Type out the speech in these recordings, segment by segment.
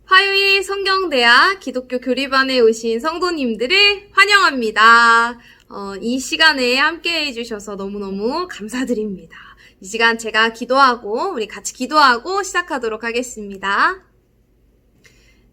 화요일 성경대학 기독교 교리반에 오신 성도님들을 환영합니다. 이 시간에 함께 해주셔서 너무너무 감사드립니다. 이 시간 제가 기도하고 우리 같이 기도하고 시작하도록 하겠습니다.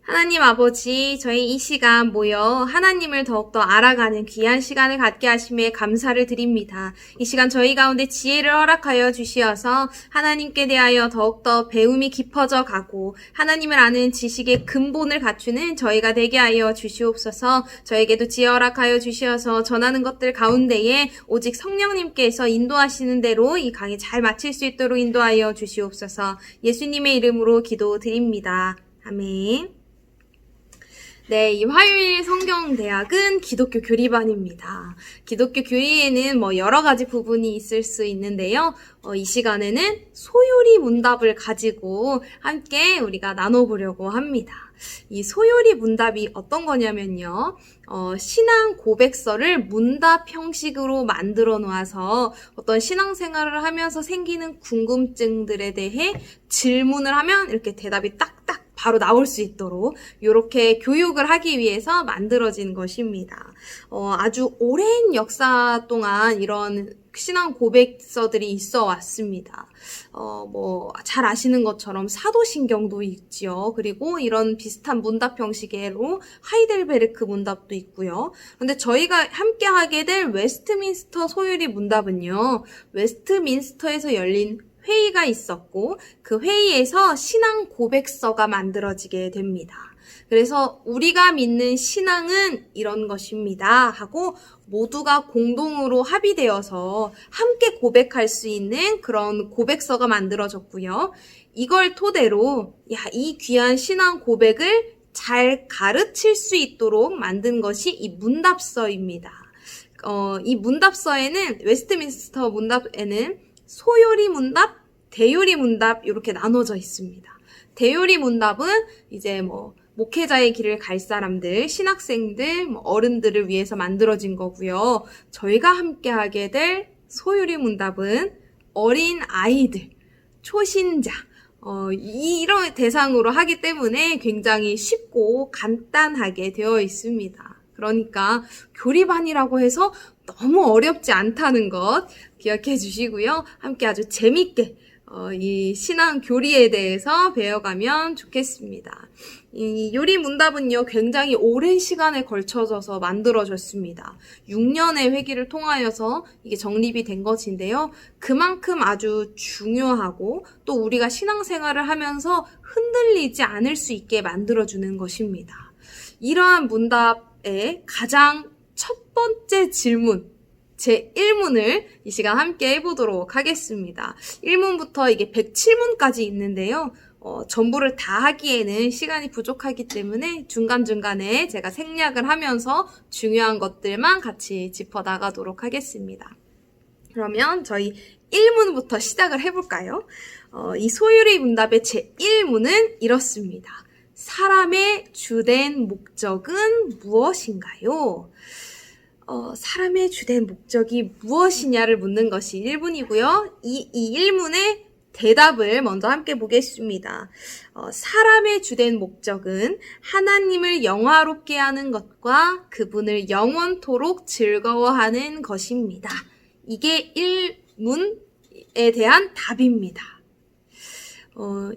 하나님 아버지, 저희 이 시간 모여 하나님을 더욱더 알아가는 귀한 시간을 갖게 하심에 감사를 드립니다. 이 시간 저희 가운데 지혜를 허락하여 주시어서 하나님께 대하여 더욱더 배움이 깊어져 가고 하나님을 아는 지식의 근본을 갖추는 저희가 되게 하여 주시옵소서. 저에게도 지혜 허락하여 주시어서 전하는 것들 가운데에 오직 성령님께서 인도하시는 대로 이 강의 잘 마칠 수 있도록 인도하여 주시옵소서. 예수님의 이름으로 기도드립니다. 아멘. 네, 이 화요일 성경대학은 기독교 교리반입니다. 기독교 교리에는 여러 가지 부분이 있을 수 있는데요. 이 시간에는 소요리 문답을 가지고 함께 우리가 나눠보려고 합니다. 이 소요리 문답이 어떤 거냐면요. 신앙 고백서를 문답 형식으로 만들어 놓아서 어떤 신앙생활을 하면서 생기는 궁금증들에 대해 질문을 하면 이렇게 대답이 딱딱 바로 나올 수 있도록 이렇게 교육을 하기 위해서 만들어진 것입니다. 아주 오랜 역사 동안 이런 신앙 고백서들이 있어 왔습니다. 잘 아시는 것처럼 사도신경도 있지요. 그리고 이런 비슷한 문답 형식으로 하이델베르크 문답도 있고요. 근데 저희가 함께 하게 될 웨스트민스터 소요리 문답은요. 웨스트민스터에서 열린 회의가 있었고 그 회의에서 신앙 고백서가 만들어지게 됩니다. 그래서 우리가 믿는 신앙은 이런 것입니다 하고 모두가 공동으로 합의되어서 함께 고백할 수 있는 그런 고백서가 만들어졌고요. 이걸 토대로 이 귀한 신앙 고백을 잘 가르칠 수 있도록 만든 것이 이 문답서입니다. 이 문답서에는 웨스트민스터 문답에는 소요리 문답, 대요리 문답 이렇게 나눠져 있습니다. 대요리 문답은 이제 목회자의 길을 갈 사람들, 신학생들, 어른들을 위해서 만들어진 거고요. 저희가 함께 하게 될 소요리 문답은 어린 아이들, 초신자, 이런 대상으로 하기 때문에 굉장히 쉽고 간단하게 되어 있습니다. 그러니까 교리반이라고 해서 너무 어렵지 않다는 것 기억해 주시고요. 함께 아주 재밌게 이 신앙 교리에 대해서 배워가면 좋겠습니다. 이 요리 문답은요, 굉장히 오랜 시간에 걸쳐져서 만들어졌습니다. 6년의 회기를 통하여서 이게 정립이 된 것인데요. 그만큼 아주 중요하고 또 우리가 신앙생활을 하면서 흔들리지 않을 수 있게 만들어주는 것입니다. 이러한 문답의 가장 첫 번째 질문, 제 1문을 이 시간 함께 해보도록 하겠습니다. 1문부터 이게 107문까지 있는데요. 전부를 다 하기에는 시간이 부족하기 때문에 중간중간에 제가 생략을 하면서 중요한 것들만 같이 짚어나가도록 하겠습니다. 그러면 저희 1문부터 시작을 해볼까요? 이 소요리 문답의 제 1문은 이렇습니다. 사람의 주된 목적은 무엇인가요? 사람의 주된 목적이 무엇이냐를 묻는 것이 1문이고요. 이 1문의 대답을 먼저 함께 보겠습니다. 사람의 주된 목적은 하나님을 영화롭게 하는 것과 그분을 영원토록 즐거워하는 것입니다. 이게 1문에 대한 답입니다.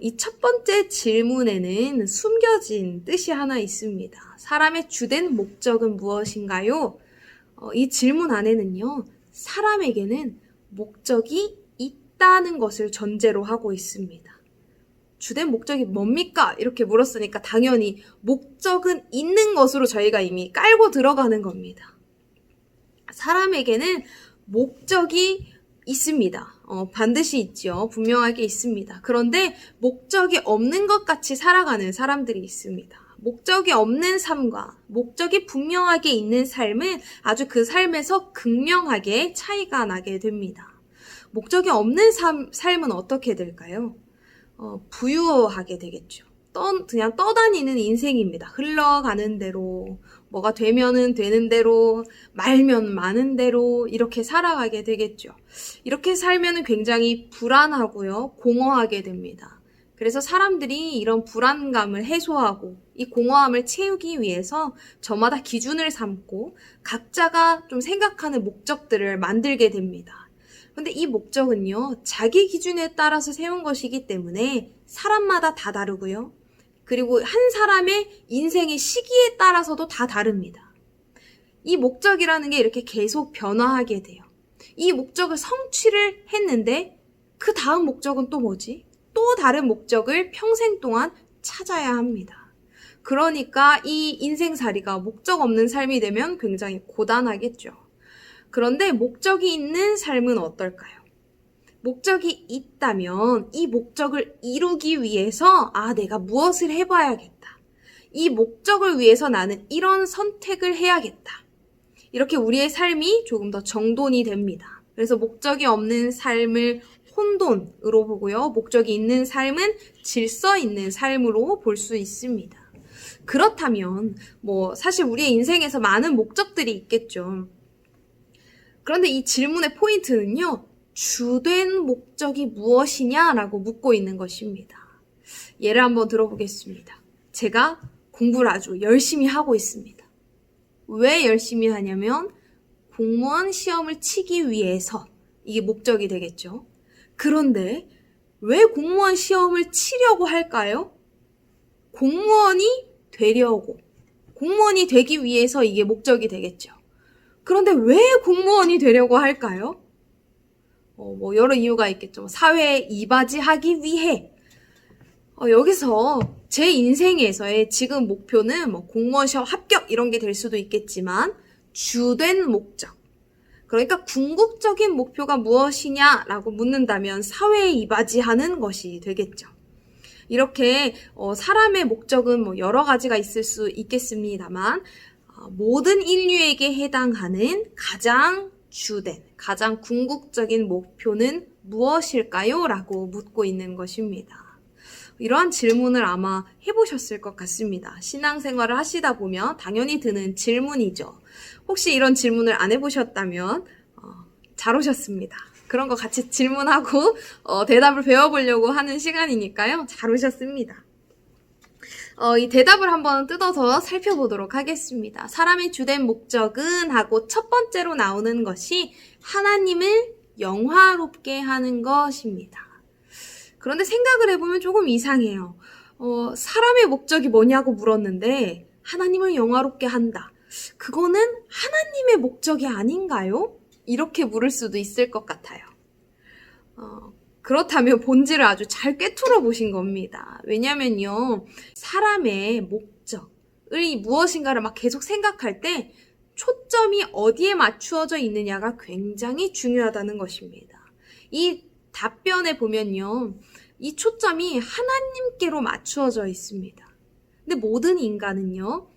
이 첫 번째 질문에는 숨겨진 뜻이 하나 있습니다. 사람의 주된 목적은 무엇인가요? 이 질문 안에는요, 사람에게는 목적이 있다는 것을 전제로 하고 있습니다. 주된 목적이 뭡니까? 이렇게 물었으니까 당연히 목적은 있는 것으로 저희가 이미 깔고 들어가는 겁니다. 사람에게는 목적이 있습니다. 반드시 있죠. 분명하게 있습니다. 그런데 목적이 없는 것 같이 살아가는 사람들이 있습니다. 목적이 없는 삶과 목적이 분명하게 있는 삶은 아주 그 삶에서 극명하게 차이가 나게 됩니다. 목적이 없는 삶은 어떻게 될까요? 부유하게 되겠죠. 그냥 떠다니는 인생입니다. 흘러가는 대로, 뭐가 되면은 되는 대로, 말면 많은 대로 이렇게 살아가게 되겠죠. 이렇게 살면은 굉장히 불안하고요, 공허하게 됩니다. 그래서 사람들이 이런 불안감을 해소하고 이 공허함을 채우기 위해서 저마다 기준을 삼고 각자가 좀 생각하는 목적들을 만들게 됩니다. 근데 이 목적은요, 자기 기준에 따라서 세운 것이기 때문에 사람마다 다 다르고요. 그리고 한 사람의 인생의 시기에 따라서도 다 다릅니다. 이 목적이라는 게 이렇게 계속 변화하게 돼요. 이 목적을 성취를 했는데 그 다음 목적은 또 뭐지? 또 다른 목적을 평생 동안 찾아야 합니다. 그러니까 이 인생살이가 목적 없는 삶이 되면 굉장히 고단하겠죠. 그런데 목적이 있는 삶은 어떨까요? 목적이 있다면 이 목적을 이루기 위해서 내가 무엇을 해봐야겠다. 이 목적을 위해서 나는 이런 선택을 해야겠다. 이렇게 우리의 삶이 조금 더 정돈이 됩니다. 그래서 목적이 없는 삶을 혼돈으로 보고요. 목적이 있는 삶은 질서 있는 삶으로 볼 수 있습니다. 그렇다면 사실 우리의 인생에서 많은 목적들이 있겠죠. 그런데 이 질문의 포인트는요. 주된 목적이 무엇이냐라고 묻고 있는 것입니다. 예를 한번 들어보겠습니다. 제가 공부를 아주 열심히 하고 있습니다. 왜 열심히 하냐면 공무원 시험을 치기 위해서 이게 목적이 되겠죠. 그런데 왜 공무원 시험을 치려고 할까요? 공무원이 되려고, 공무원이 되기 위해서 이게 목적이 되겠죠. 그런데 왜 공무원이 되려고 할까요? 여러 이유가 있겠죠. 사회에 이바지하기 위해. 여기서 제 인생에서의 지금 목표는 공무원 시험 합격 이런 게 될 수도 있겠지만 주된 목적. 그러니까 궁극적인 목표가 무엇이냐라고 묻는다면 사회에 이바지하는 것이 되겠죠. 이렇게 사람의 목적은 여러 가지가 있을 수 있겠습니다만 모든 인류에게 해당하는 가장 주된, 가장 궁극적인 목표는 무엇일까요? 라고 묻고 있는 것입니다. 이러한 질문을 아마 해보셨을 것 같습니다. 신앙생활을 하시다 보면 당연히 드는 질문이죠. 혹시 이런 질문을 안 해보셨다면 잘 오셨습니다. 그런 거 같이 질문하고 대답을 배워보려고 하는 시간이니까요. 잘 오셨습니다. 이 대답을 한번 뜯어서 살펴보도록 하겠습니다. 사람의 주된 목적은 하고 첫 번째로 나오는 것이 하나님을 영화롭게 하는 것입니다. 그런데 생각을 해보면 조금 이상해요. 사람의 목적이 뭐냐고 물었는데 하나님을 영화롭게 한다. 그거는 하나님의 목적이 아닌가요? 이렇게 물을 수도 있을 것 같아요. 그렇다면 본질을 아주 잘 꿰뚫어 보신 겁니다. 왜냐면요, 사람의 목적을 무엇인가를 막 계속 생각할 때 초점이 어디에 맞추어져 있느냐가 굉장히 중요하다는 것입니다. 이 답변에 보면요, 이 초점이 하나님께로 맞추어져 있습니다. 근데 모든 인간은요,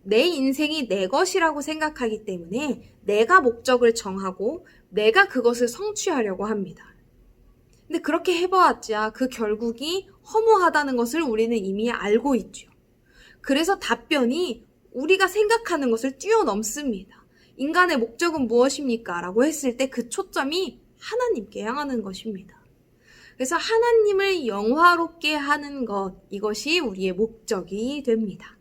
내 인생이 내 것이라고 생각하기 때문에 내가 목적을 정하고 내가 그것을 성취하려고 합니다. 근데 그렇게 해보았자 그 결국이 허무하다는 것을 우리는 이미 알고 있죠. 그래서 답변이 우리가 생각하는 것을 뛰어넘습니다. 인간의 목적은 무엇입니까? 라고 했을 때 그 초점이 하나님께 향하는 것입니다. 그래서 하나님을 영화롭게 하는 것, 이것이 우리의 목적이 됩니다.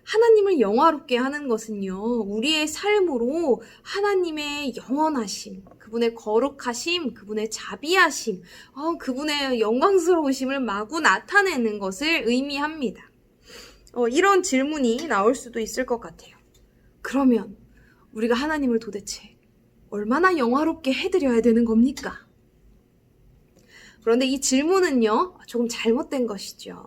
하나님을 영화롭게 하는 것은요, 우리의 삶으로 하나님의 영원하심, 그분의 거룩하심, 그분의 자비하심, 그분의 영광스러우심을 마구 나타내는 것을 의미합니다. 이런 질문이 나올 수도 있을 것 같아요. 그러면 우리가 하나님을 도대체 얼마나 영화롭게 해드려야 되는 겁니까? 그런데 이 질문은요, 조금 잘못된 것이죠.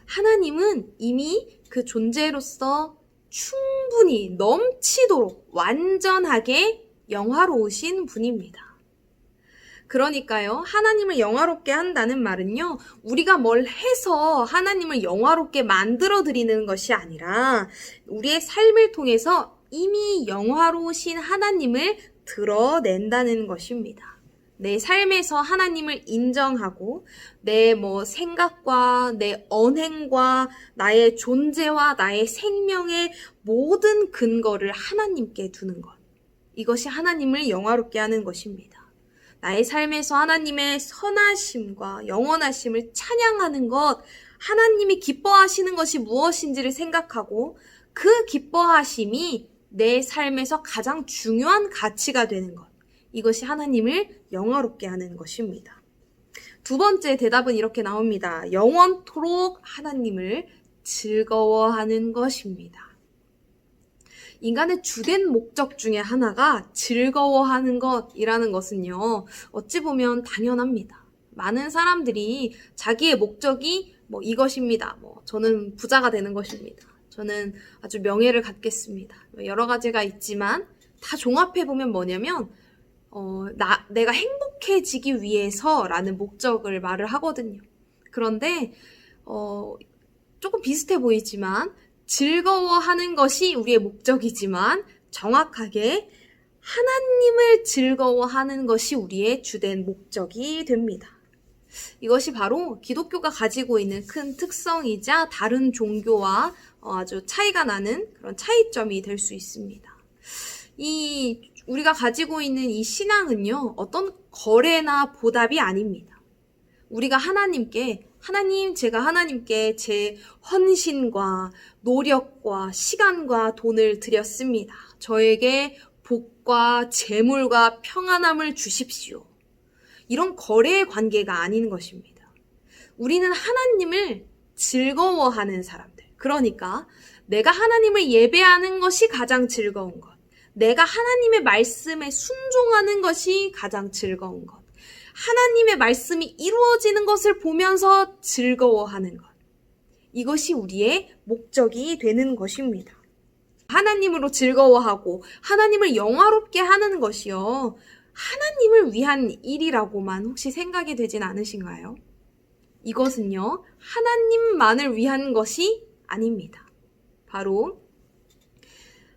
하나님은 이미 그 존재로서 충분히 넘치도록 완전하게 영화로우신 분입니다. 그러니까요, 하나님을 영화롭게 한다는 말은요, 우리가 뭘 해서 하나님을 영화롭게 만들어 드리는 것이 아니라 우리의 삶을 통해서 이미 영화로우신 하나님을 드러낸다는 것입니다. 내 삶에서 하나님을 인정하고 내 생각과 내 언행과 나의 존재와 나의 생명의 모든 근거를 하나님께 두는 것. 이것이 하나님을 영화롭게 하는 것입니다. 나의 삶에서 하나님의 선하심과 영원하심을 찬양하는 것, 하나님이 기뻐하시는 것이 무엇인지를 생각하고 그 기뻐하심이 내 삶에서 가장 중요한 가치가 되는 것. 이것이 하나님을 영화롭게 하는 것입니다. 두 번째 대답은 이렇게 나옵니다. 영원토록 하나님을 즐거워하는 것입니다. 인간의 주된 목적 중에 하나가 즐거워하는 것이라는 것은요, 어찌 보면 당연합니다. 많은 사람들이 자기의 목적이 이것입니다. 저는 부자가 되는 것입니다. 저는 아주 명예를 갖겠습니다. 여러 가지가 있지만 다 종합해보면 뭐냐면 내가 행복해지기 위해서라는 목적을 말을 하거든요. 그런데 조금 비슷해 보이지만 즐거워하는 것이 우리의 목적이지만 정확하게 하나님을 즐거워하는 것이 우리의 주된 목적이 됩니다. 이것이 바로 기독교가 가지고 있는 큰 특성이자 다른 종교와 아주 차이가 나는 그런 차이점이 될 수 있습니다. 우리가 가지고 있는 이 신앙은요, 어떤 거래나 보답이 아닙니다. 우리가 하나님, 제가 하나님께 제 헌신과 노력과 시간과 돈을 드렸습니다. 저에게 복과 재물과 평안함을 주십시오. 이런 거래의 관계가 아닌 것입니다. 우리는 하나님을 즐거워하는 사람들. 그러니까 내가 하나님을 예배하는 것이 가장 즐거운 것. 내가 하나님의 말씀에 순종하는 것이 가장 즐거운 것. 하나님의 말씀이 이루어지는 것을 보면서 즐거워하는 것. 이것이 우리의 목적이 되는 것입니다. 하나님으로 즐거워하고 하나님을 영화롭게 하는 것이요, 하나님을 위한 일이라고만 혹시 생각이 되진 않으신가요? 이것은요, 하나님만을 위한 것이 아닙니다. 바로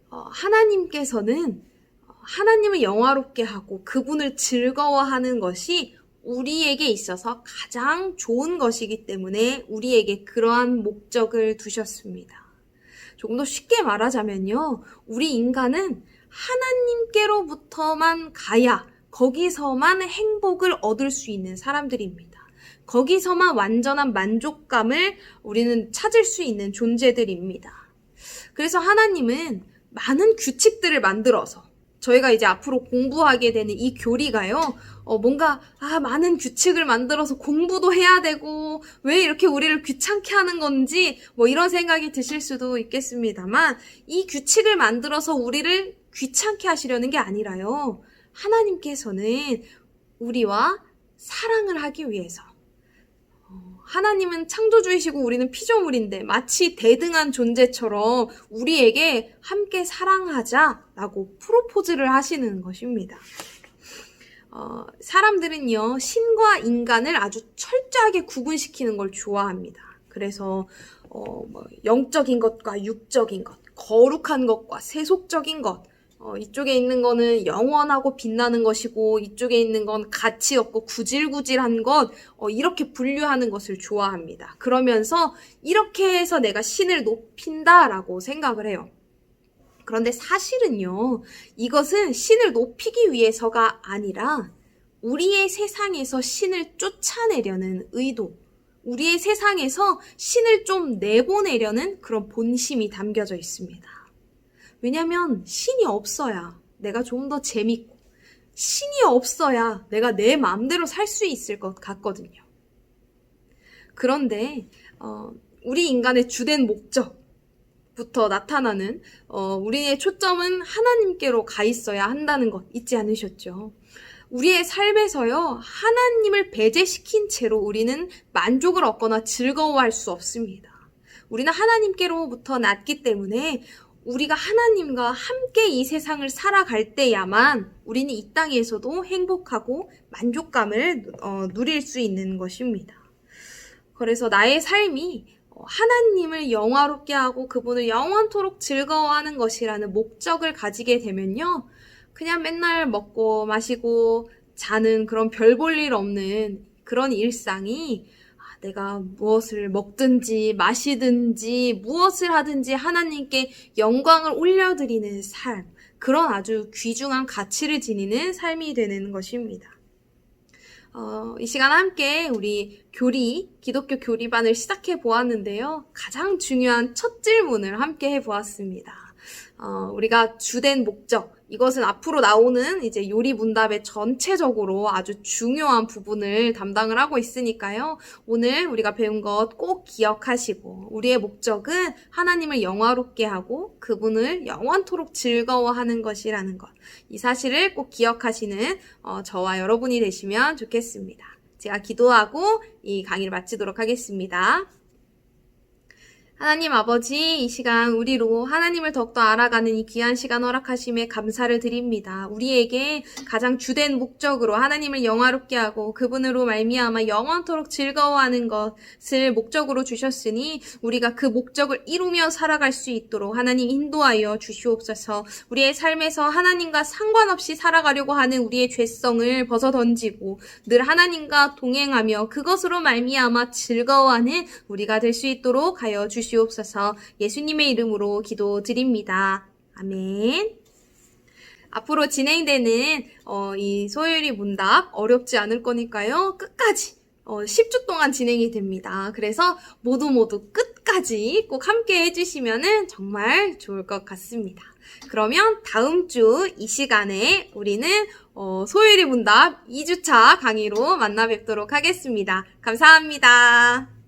하나님께서는 하나님을 영화롭게 하고 그분을 즐거워하는 것이 우리에게 있어서 가장 좋은 것이기 때문에 우리에게 그러한 목적을 두셨습니다. 조금 더 쉽게 말하자면요, 우리 인간은 하나님께로부터만 가야 거기서만 행복을 얻을 수 있는 사람들입니다. 거기서만 완전한 만족감을 우리는 찾을 수 있는 존재들입니다. 그래서 하나님은 많은 규칙들을 만들어서 저희가 이제 앞으로 공부하게 되는 이 교리가요, 뭔가 많은 규칙을 만들어서 공부도 해야 되고 왜 이렇게 우리를 귀찮게 하는 건지 이런 생각이 드실 수도 있겠습니다만, 이 규칙을 만들어서 우리를 귀찮게 하시려는 게 아니라요, 하나님께서는 우리와 사랑을 하기 위해서, 하나님은 창조주이시고 우리는 피조물인데 마치 대등한 존재처럼 우리에게 함께 사랑하자라고 프로포즈를 하시는 것입니다. 사람들은요, 신과 인간을 아주 철저하게 구분시키는 걸 좋아합니다. 그래서 영적인 것과 육적인 것, 거룩한 것과 세속적인 것, 이쪽에 있는 거는 영원하고 빛나는 것이고 이쪽에 있는 건 가치 없고 구질구질한 것, 이렇게 분류하는 것을 좋아합니다. 그러면서 이렇게 해서 내가 신을 높인다라고 생각을 해요. 그런데 사실은요, 이것은 신을 높이기 위해서가 아니라 우리의 세상에서 신을 쫓아내려는 의도, 우리의 세상에서 신을 좀 내보내려는 그런 본심이 담겨져 있습니다. 왜냐면 신이 없어야 내가 좀 더 재밌고, 신이 없어야 내가 내 마음대로 살 수 있을 것 같거든요. 그런데 우리 인간의 주된 목적부터 나타나는 우리의 초점은 하나님께로 가 있어야 한다는 것 잊지 않으셨죠? 우리의 삶에서요, 하나님을 배제시킨 채로 우리는 만족을 얻거나 즐거워할 수 없습니다. 우리는 하나님께로부터 났기 때문에 우리가 하나님과 함께 이 세상을 살아갈 때야만 우리는 이 땅에서도 행복하고 만족감을 누릴 수 있는 것입니다. 그래서 나의 삶이 하나님을 영화롭게 하고 그분을 영원토록 즐거워하는 것이라는 목적을 가지게 되면요, 그냥 맨날 먹고 마시고 자는 그런 별 볼 일 없는 그런 일상이, 내가 무엇을 먹든지 마시든지 무엇을 하든지 하나님께 영광을 올려드리는 삶, 그런 아주 귀중한 가치를 지니는 삶이 되는 것입니다. 이 시간 함께 우리 기독교 교리반을 시작해 보았는데요. 가장 중요한 첫 질문을 함께 해 보았습니다. 우리가 주된 목적, 이것은 앞으로 나오는 이제 요리 문답의 전체적으로 아주 중요한 부분을 담당을 하고 있으니까요. 오늘 우리가 배운 것 꼭 기억하시고, 우리의 목적은 하나님을 영화롭게 하고 그분을 영원토록 즐거워하는 것이라는 것. 이 사실을 꼭 기억하시는 저와 여러분이 되시면 좋겠습니다. 제가 기도하고 이 강의를 마치도록 하겠습니다. 하나님 아버지, 이 시간 우리로 하나님을 더욱더 알아가는 이 귀한 시간 허락하심에 감사를 드립니다. 우리에게 가장 주된 목적으로 하나님을 영화롭게 하고 그분으로 말미암아 영원토록 즐거워하는 것을 목적으로 주셨으니 우리가 그 목적을 이루며 살아갈 수 있도록 하나님 인도하여 주시옵소서. 우리의 삶에서 하나님과 상관없이 살아가려고 하는 우리의 죄성을 벗어던지고 늘 하나님과 동행하며 그것으로 말미암아 즐거워하는 우리가 될 수 있도록 하여 주시옵소서. 예수님의 이름으로 기도드립니다. 아멘. 앞으로 진행되는 이 소요리 문답 어렵지 않을 거니까요. 끝까지 10주 동안 진행이 됩니다. 그래서 모두 끝까지 꼭 함께 해주시면 정말 좋을 것 같습니다. 그러면 다음 주 이 시간에 우리는 소요리 문답 2주차 강의로 만나 뵙도록 하겠습니다. 감사합니다.